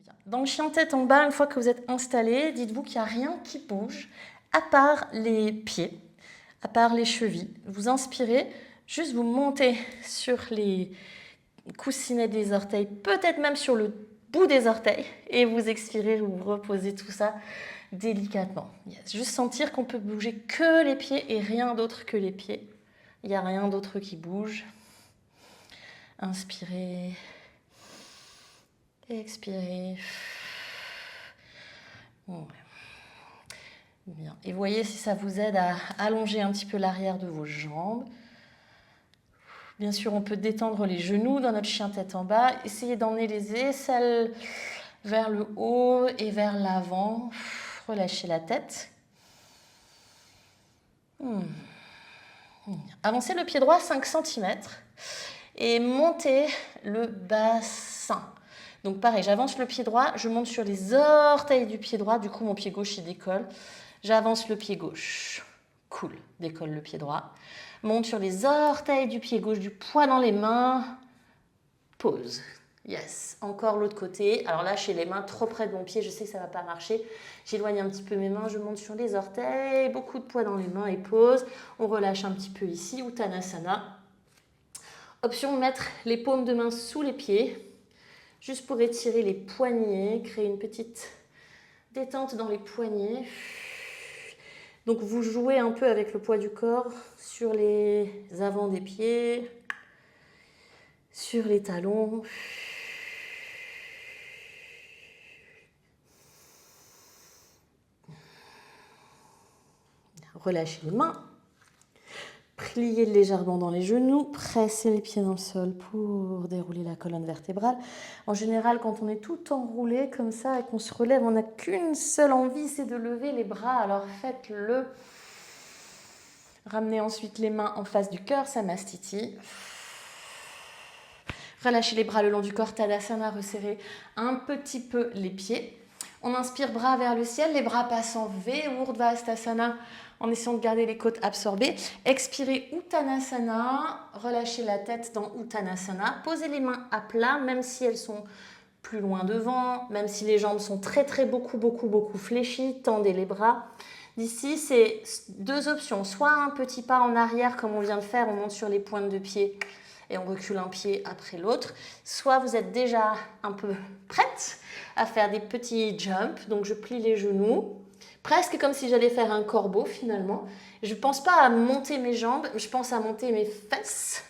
Bien. Dans le chien tête en bas, une fois que vous êtes installé, dites-vous qu'il n'y a rien qui bouge à part les pieds, à part les chevilles. Vous inspirez, juste vous montez sur les coussinets des orteils, peut-être même sur le bout des orteils, et vous expirez, vous reposez tout ça délicatement. Yes. Juste sentir qu'on peut bouger que les pieds et rien d'autre que les pieds. Il n'y a rien d'autre qui bouge. Inspirez. Expirez. Ouais. Bien. Et voyez si ça vous aide à allonger un petit peu l'arrière de vos jambes. Bien sûr, on peut détendre les genoux dans notre chien tête en bas. Essayez d'emmener les aisselles vers le haut et vers l'avant. Relâchez la tête. Avancez le pied droit 5 cm et montez le bassin. Donc pareil, j'avance le pied droit, je monte sur les orteils du pied droit, du coup mon pied gauche il décolle. J'avance le pied gauche, cool, décolle le pied droit. Monte sur les orteils du pied gauche, du poids dans les mains, pause. Yes, encore l'autre côté. Alors là, j'ai les mains trop près de mon pied, je sais que ça ne va pas marcher. J'éloigne un petit peu mes mains, je monte sur les orteils, beaucoup de poids dans les mains et pause. On relâche un petit peu ici, Uttanasana. Option, mettre les paumes de main sous les pieds, juste pour étirer les poignets, créer une petite détente dans les poignets. Donc vous jouez un peu avec le poids du corps sur les avants des pieds, sur les talons. Relâchez les mains. Pliez légèrement dans les genoux, pressez les pieds dans le sol pour dérouler la colonne vertébrale. En général, quand on est tout enroulé comme ça et qu'on se relève, on n'a qu'une seule envie, c'est de lever les bras. Alors faites-le. Ramenez ensuite les mains en face du cœur, Samastiti. Relâchez les bras le long du corps, Tadasana, resserrez un petit peu les pieds. On inspire, bras vers le ciel, les bras passent en V, Urdhva en essayant de garder les côtes absorbées. Expirez, Uttanasana, relâchez la tête dans Uttanasana. Posez les mains à plat, même si elles sont plus loin devant, même si les jambes sont beaucoup fléchies, tendez les bras. D'ici, c'est deux options, soit un petit pas en arrière comme on vient de faire, on monte sur les pointes de pied et on recule un pied après l'autre, soit vous êtes déjà un peu prête à faire des petits jumps, donc je plie les genoux, presque comme si j'allais faire un corbeau finalement. Je ne pense pas à monter mes jambes, je pense à monter mes fesses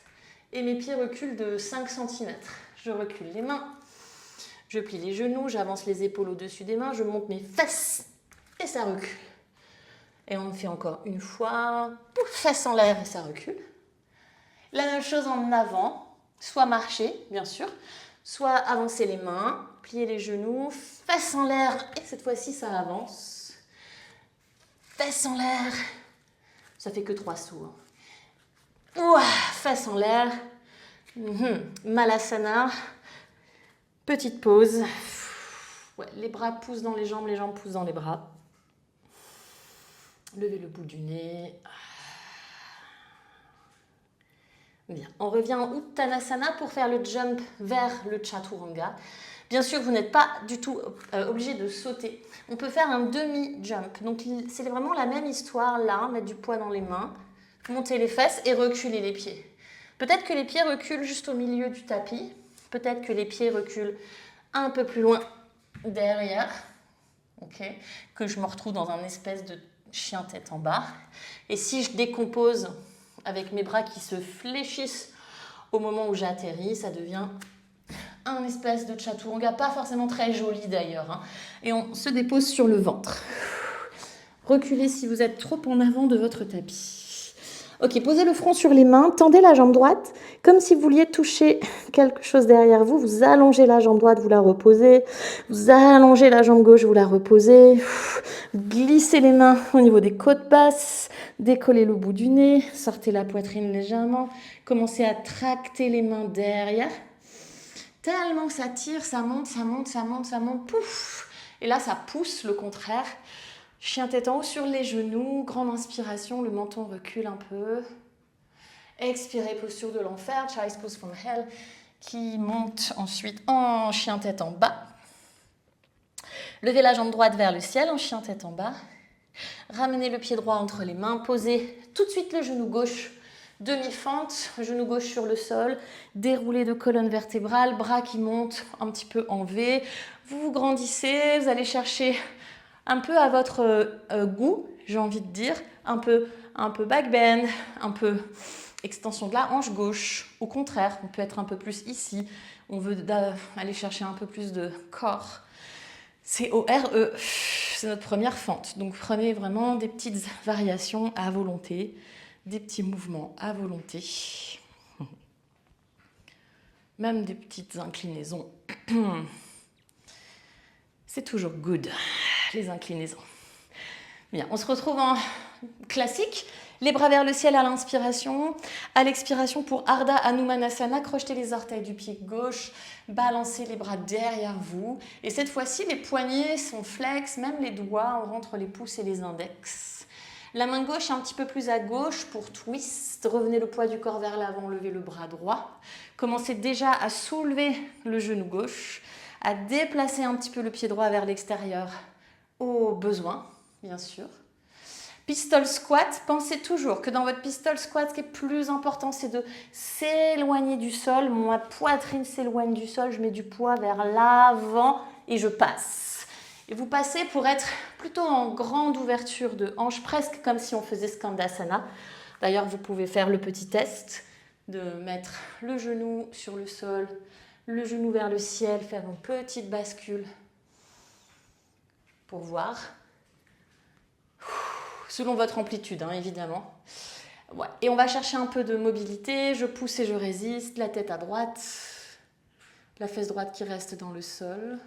et mes pieds reculent de 5 cm. Je recule les mains, je plie les genoux, j'avance les épaules au-dessus des mains, je monte mes fesses et ça recule. Et on le fait encore une fois, fesses en l'air et ça recule. La même chose en avant, soit marcher, bien sûr, soit avancer les mains, plier les genoux, fesses en l'air, et cette fois-ci, ça avance. Fesses en l'air, ça fait que 3 sauts. Ouah, fesses en l'air, Malasana, petite pause. Ouais, les bras poussent dans les jambes poussent dans les bras. Levez le bout du nez. Bien. On revient en Uttanasana pour faire le jump vers le Chaturanga. Bien sûr, vous n'êtes pas du tout obligé de sauter. On peut faire un demi-jump. Donc, c'est vraiment la même histoire là, mettre du poids dans les mains, monter les fesses et reculer les pieds. Peut-être que les pieds reculent juste au milieu du tapis. Peut-être que les pieds reculent un peu plus loin derrière. Okay, que je me retrouve dans un espèce de chien tête en bas. Et si je décompose avec mes bras qui se fléchissent au moment où j'atterris, ça devient un espèce de chaturanga, pas forcément très joli d'ailleurs. Hein. Et on se dépose sur le ventre. Reculez si vous êtes trop en avant de votre tapis. Ok, posez le front sur les mains, tendez la jambe droite, comme si vous vouliez toucher quelque chose derrière vous. Vous allongez la jambe droite, vous la reposez. Vous allongez la jambe gauche, vous la reposez. Glissez les mains au niveau des côtes basses. Décollez le bout du nez, sortez la poitrine légèrement. Commencez à tracter les mains derrière. Tellement que ça tire, ça monte, pouf. Et là, ça pousse le contraire. Chien tête en haut sur les genoux, grande inspiration, le menton recule un peu. Expirez, posture de l'enfer, Child's Pose from Hell, qui monte ensuite en chien tête en bas. Levez la jambe droite vers le ciel en chien tête en bas. Ramenez le pied droit entre les mains. Posez tout de suite le genou gauche. Demi-fente, genou gauche sur le sol. Déroulé de colonne vertébrale, bras qui montent un petit peu en V. Vous vous grandissez, vous allez chercher un peu à votre goût, j'ai envie de dire. Un peu back bend, un peu extension de la hanche gauche. Au contraire, on peut être un peu plus ici. On veut aller chercher un peu plus de corps. C-O-R-E, c'est notre première fente. Donc prenez vraiment des petites variations à volonté, des petits mouvements à volonté. Même des petites inclinaisons. C'est toujours good, les inclinaisons. Bien, on se retrouve en classique. Les bras vers le ciel à l'inspiration. À l'expiration pour Ardha Hanumanasana, crochetez les orteils du pied gauche, balancez les bras derrière vous. Et cette fois-ci, les poignets sont flex, même les doigts, on rentre les pouces et les index. La main gauche un petit peu plus à gauche pour twist. Revenez le poids du corps vers l'avant, levez le bras droit. Commencez déjà à soulever le genou gauche, à déplacer un petit peu le pied droit vers l'extérieur au besoin, bien sûr. Pistol squat, pensez toujours que dans votre pistol squat, ce qui est plus important, c'est de s'éloigner du sol. Ma poitrine s'éloigne du sol, je mets du poids vers l'avant et je passe. Et vous passez pour être plutôt en grande ouverture de hanche, presque comme si on faisait Skandasana. D'ailleurs, vous pouvez faire le petit test de mettre le genou sur le sol, le genou vers le ciel, faire une petite bascule pour voir. Selon votre amplitude, hein, évidemment. Ouais. Et on va chercher un peu de mobilité. Je pousse et je résiste. La tête à droite. La fesse droite qui reste dans le sol.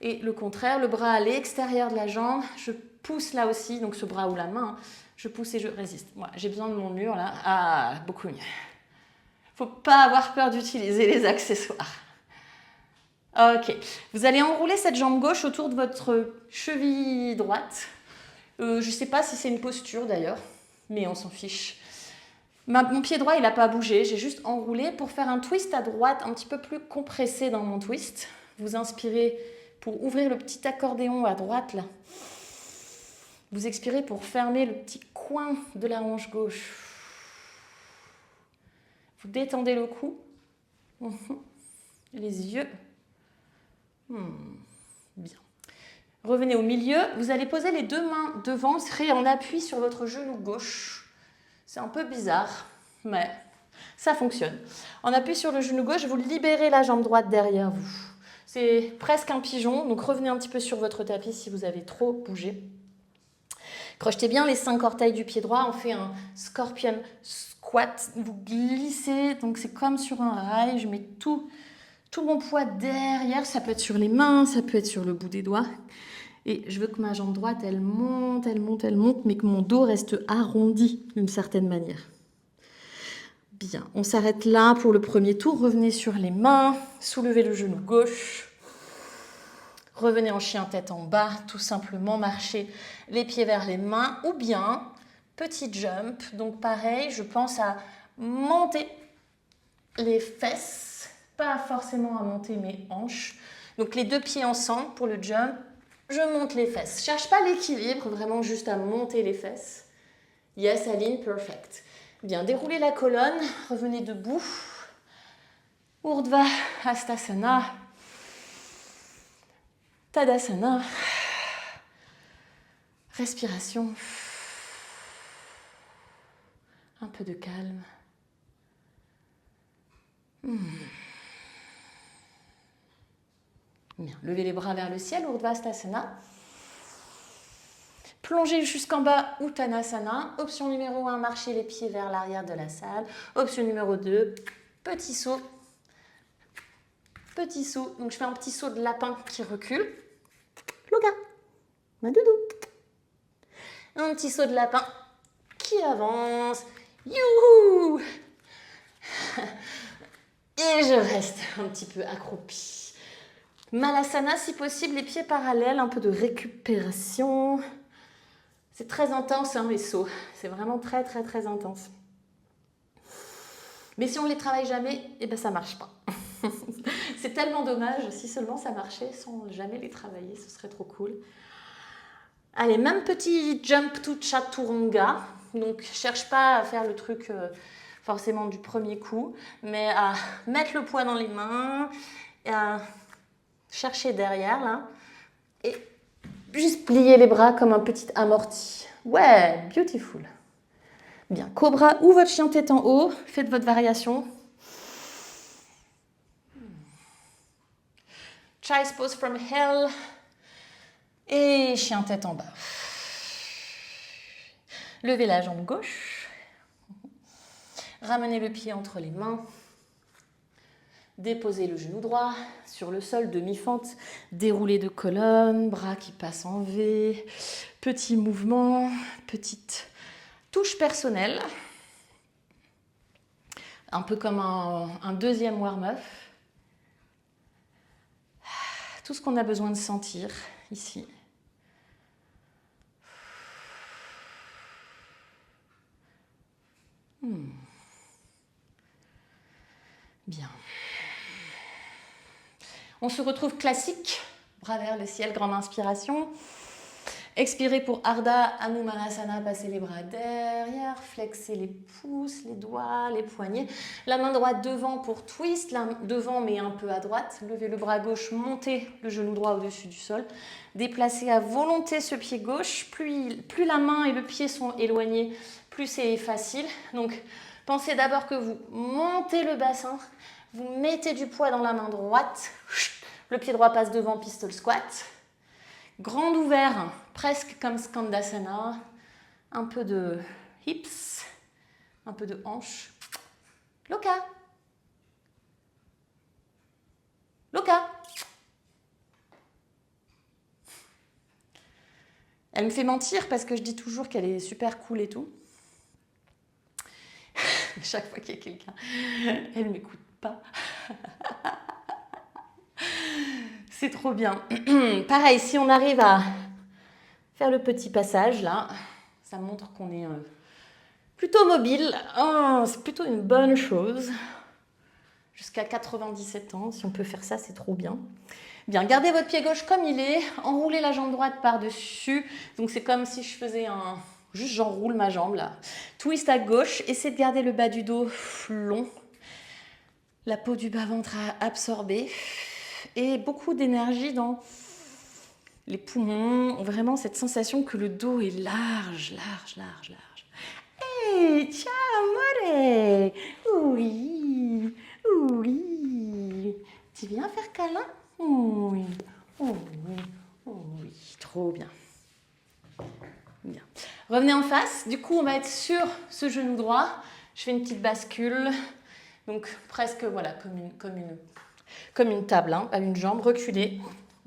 Et le contraire, le bras à l'extérieur de la jambe. Je pousse là aussi, donc ce bras ou la main. Je pousse et je résiste. Ouais, j'ai besoin de mon mur là. Ah, beaucoup mieux. Faut pas avoir peur d'utiliser les accessoires. Ok. Vous allez enrouler cette jambe gauche autour de votre cheville droite. Je ne sais pas si c'est une posture d'ailleurs, mais on s'en fiche. Mon pied droit, il n'a pas bougé, j'ai juste enroulé pour faire un twist à droite, un petit peu plus compressé dans mon twist. Vous inspirez pour ouvrir le petit accordéon à droite, là. Vous expirez pour fermer le petit coin de la hanche gauche. Vous détendez le cou, les yeux. Bien. Revenez au milieu, vous allez poser les deux mains devant, serrez en appui sur votre genou gauche. C'est un peu bizarre, mais ça fonctionne. En appui sur le genou gauche, vous libérez la jambe droite derrière vous. C'est presque un pigeon, donc revenez un petit peu sur votre tapis si vous avez trop bougé. Crochetez bien les 5 orteils du pied droit, on fait un scorpion squat. Vous glissez, donc c'est comme sur un rail, je mets tout mon poids derrière, ça peut être sur les mains, ça peut être sur le bout des doigts. Et je veux que ma jambe droite, elle monte, mais que mon dos reste arrondi d'une certaine manière. Bien, on s'arrête là pour le premier tour. Revenez sur les mains, soulevez le genou gauche. Revenez en chien tête en bas, tout simplement marchez les pieds vers les mains. Ou bien, petit jump, donc pareil, je pense à monter les fesses, pas forcément à monter mes hanches. Donc les deux pieds ensemble pour le jump. Je monte les fesses. Cherche pas l'équilibre, vraiment juste à monter les fesses. Yes, Aline, perfect. Bien, déroulez la colonne, revenez debout. Urdhva Hastasana. Tadasana. Respiration. Un peu de calme. Bien, levez les bras vers le ciel, Urdhva Hastasana. Plongez jusqu'en bas, Uttanasana. Option numéro 1, marchez les pieds vers l'arrière de la salle. Option numéro 2, petit saut. Petit saut. Donc je fais un petit saut de lapin qui recule. Loga, ma doudou. Un petit saut de lapin qui avance. Youhou! Et je reste un petit peu accroupi. Malasana, si possible, les pieds parallèles, un peu de récupération. C'est très intense, hein, les sauts. C'est vraiment très, très, très intense. Mais si on ne les travaille jamais, eh ben, ça ne marche pas. C'est tellement dommage, si seulement ça marchait sans jamais les travailler, ce serait trop cool. Allez, même petit jump to chaturanga. Donc, cherche pas à faire le truc forcément du premier coup, mais à mettre le poids dans les mains, et à chercher derrière, là, et juste plier les bras comme un petit amorti. Ouais, beautiful. Bien, cobra ou votre chien tête en haut, faites votre variation. Child's pose from hell. Et chien tête en bas. Levez la jambe gauche. Ramenez le pied entre les mains. Déposez le genou droit sur le sol, demi-fente. Déroulez de colonne, bras qui passent en V. Petit mouvement, petite touche personnelle. Un peu comme un deuxième warm-up. Tout ce qu'on a besoin de sentir ici. Bien. On se retrouve classique, bras vers le ciel, grande inspiration. Expirez pour Ardha Hanumanasana, passez les bras derrière, flexez les pouces, les doigts, les poignets. La main droite devant pour twist, devant mais un peu à droite. Levez le bras gauche, montez le genou droit au-dessus du sol. Déplacez à volonté ce pied gauche. Plus la main et le pied sont éloignés, plus c'est facile. Donc, pensez d'abord que vous montez le bassin, vous mettez du poids dans la main droite. Le pied droit passe devant, pistol squat. Grand ouvert, presque comme Skandasana, un peu de hips, un peu de hanches. Loka. Loka. Elle me fait mentir parce que je dis toujours qu'elle est super cool et tout. Chaque fois qu'il y a quelqu'un, elle ne m'écoute pas. C'est trop bien. Pareil, si on arrive à faire le petit passage là, ça montre qu'on est plutôt mobile. Oh, c'est plutôt une bonne chose. Jusqu'à 97 ans, si on peut faire ça, c'est trop bien. Bien, gardez votre pied gauche comme il est. Enroulez la jambe droite par-dessus. Donc c'est comme si je faisais un... Juste j'enroule ma jambe là. Twist à gauche. Essayez de garder le bas du dos long. La peau du bas-ventre à absorber. Et beaucoup d'énergie dans les poumons. Vraiment cette sensation que le dos est large, large, large, large. Hey, ciao, amore. Oui, oui. Tu viens faire câlin? Oui, oui, oui. Trop bien. Bien. Revenez en face. Du coup, on va être sur ce genou droit. Je fais une petite bascule. Donc, presque, voilà, comme une table, hein, à une jambe reculée.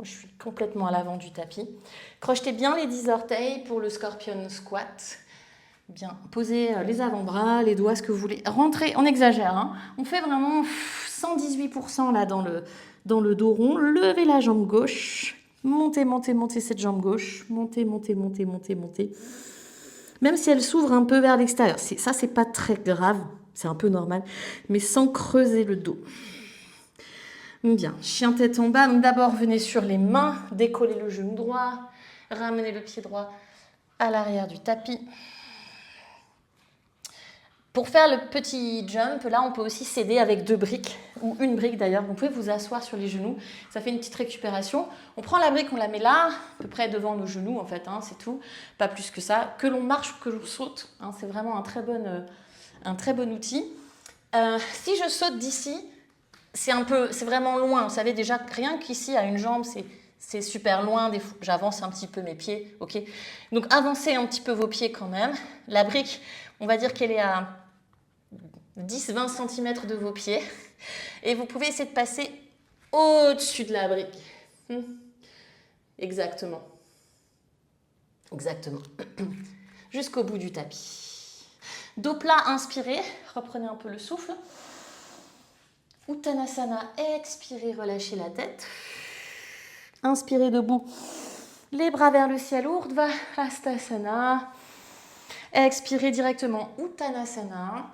Je suis complètement à l'avant du tapis. Crochetez bien les 10 orteils pour le scorpion squat. Bien, posez les avant-bras, les doigts, ce que vous voulez. Rentrez, on exagère, hein. On fait vraiment 118% là dans le dos rond. Levez la jambe gauche. Montez, montez, montez cette jambe gauche. Montez, montez, montez, montez, montez. Même si elle s'ouvre un peu vers l'extérieur. Ça, c'est pas très grave. C'est un peu normal. Mais sans creuser le dos. Bien, chien tête en bas. Donc d'abord, venez sur les mains. Décollez le genou droit. Ramenez le pied droit à l'arrière du tapis. Pour faire le petit jump, là, on peut aussi s'aider avec 2 briques, ou une brique d'ailleurs. Vous pouvez vous asseoir sur les genoux, ça fait une petite récupération. On prend la brique, on la met là, à peu près devant nos genoux en fait, hein, c'est tout, pas plus que ça. Que l'on marche ou que l'on saute, hein, c'est vraiment un très bon outil. Si je saute d'ici, c'est vraiment loin. Vous savez déjà, rien qu'ici à une jambe, c'est super loin. J'avance un petit peu mes pieds, ok. Donc avancez un petit peu vos pieds quand même. La brique, on va dire qu'elle est à 10-20 cm de vos pieds. Et vous pouvez essayer de passer au-dessus de la brique. Exactement. Exactement. Jusqu'au bout du tapis. Dos plat, inspirez. Reprenez un peu le souffle. Uttanasana, expirez, relâchez la tête. Inspirez debout. Les bras vers le ciel, Urdhva Hastasana. Expirez directement Uttanasana.